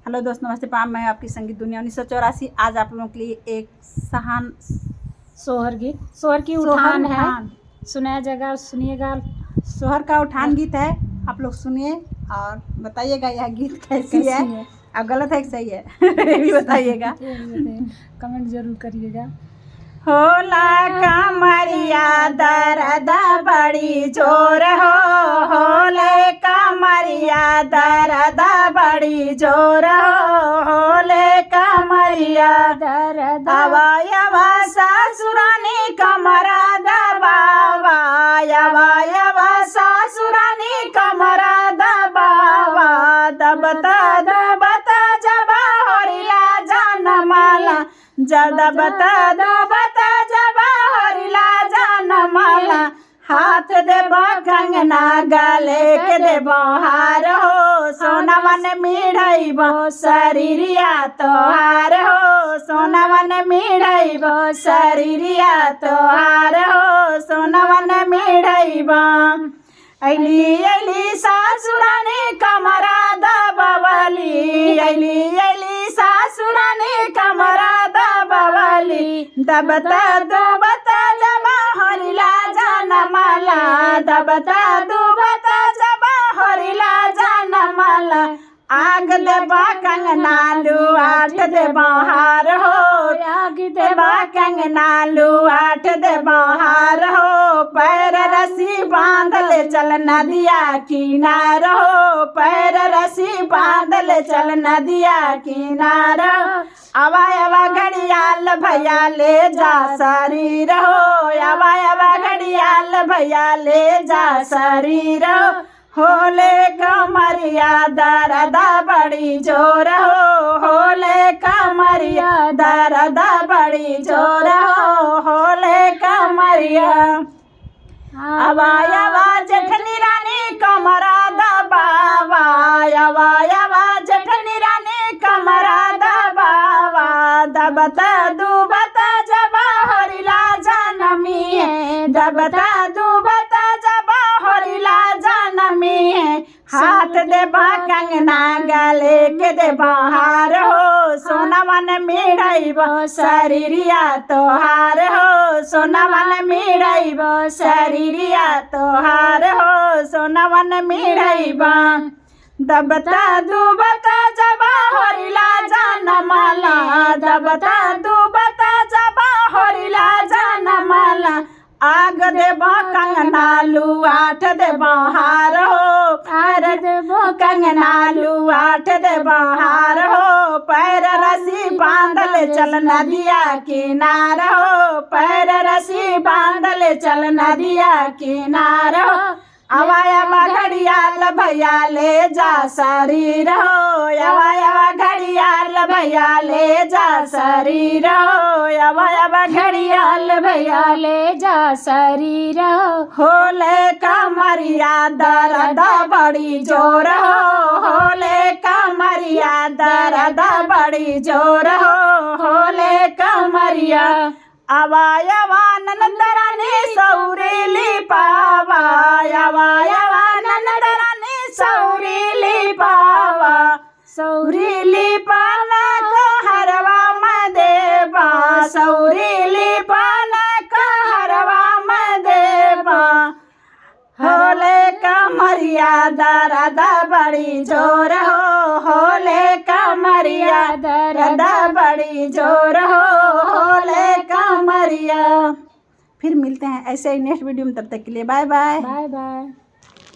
Hello दोस्त, नमस्ते palm. मैं आपकी संगीत दुनिया 1984। आज आप लोगों के लिए एक सोहर गीत, सोहर की उठान है, सुनाया जाएगा, सुनिएगा। सोहर का उठान गीत है, आप लोग सुनिए और बताइएगा यह गीत कैसी है। अब गलत है कि सही है ये भी बताइएगा, कमेंट जरूर करिएगा। होला कमरिया दर्द बड़ी जोर हो, होले कमरिया दर्द बड़ी जोर हो, होले कमरिया दर्द अवायवा सासुरानी कमरा दबावा, अवायवा सासुरानी कमरा दबावा, दबता दबता जबा हरिला जनमाला, दबता दबता जबा हरिला जनमाला, हाथ देबो कंगना गले के देबो हार हो, सोनावन मिढ़ाइबो शरीरिया तोहार हो, सोनावन मिढ़ाइबो शरीरिया तोहार हो, सोनावन मिढ़ाइबो। अली अली सासुरानी कमरा दबवली, अली अली सासुरानी कमरा दबवली, दबता दुबता जबा हरिला जनमाला, दबता दुबता जबा हरिला जनमाला, आग देबा कंगना लुआठ देबा हार हो, आग देबा कंगना लुआठ देबा हार हो, पैर रस्सी बांध ले चल नदिया किनार हो, पैर रस्सी बांध ले चल नदिया किनार, आवा आवा घड़ियाल भैया ले जा शरीर हो, आवा आवा घड़ियाल भैया ले जा शरीर हो, होले कमरिया दर्द बड़ी जोर हो, होले कमरिया दर्द बड़ी जोर हो, होले कमरिया अवायवा जेठनी रानी कमरा दबावा, अवायवा जेठनी रानी कमरा दबावा, दबता दुबता जबा हरिला जनमी है, दबता दुबता जबा हरिला जनमी है, हाथ देबा कंगना गले के देबा हार हो, सोनावन मिढ़ाइबो शरीरिया तोहार हो, सोनावन मिढ़ाइबो शरीरिया तोहार हो, सोनावन मिढ़ाइबो, दबता दुबता जबा हरिला जनमाला, दबता दुबता जबा हरिला जनमाला, आग देबो कंगना लुआठ देबो हार हो, पैर देबो कंगना लुआठ देबो हार हो, पैर रस्सी बांध ले चल नदिया किनार हो, पैर रस्सी बांध ले चल नदिया किनार हो, आवा आवा घड़ियाल भैया ले जा शरीर हो, आवा आवा घड़ियाल भैया ले जा शरीर हो, आवा आवा घड़ियाल भैया ले जा शरीर हो, होले कमरिया दर्द बड़ी जोर हो, होले कमरिया दर्द बड़ी जोर हो, होले कमरिया अवायवा नंदरानी सौरीली पावा, अवायवा नंदरानी सौरीली पावा, सौरीली पाना को हरवा मदेबा, सौरीली पाना को हरवा मदेबा, होले कमरिया दर्द बड़ी जोर हो, होले कमरिया दर्द बड़ी जोर हो, होले कमरिया। फिर मिलते हैं ऐसे ही नेक्स्ट वीडियो में, तब तक के लिए बाय बाय। By by.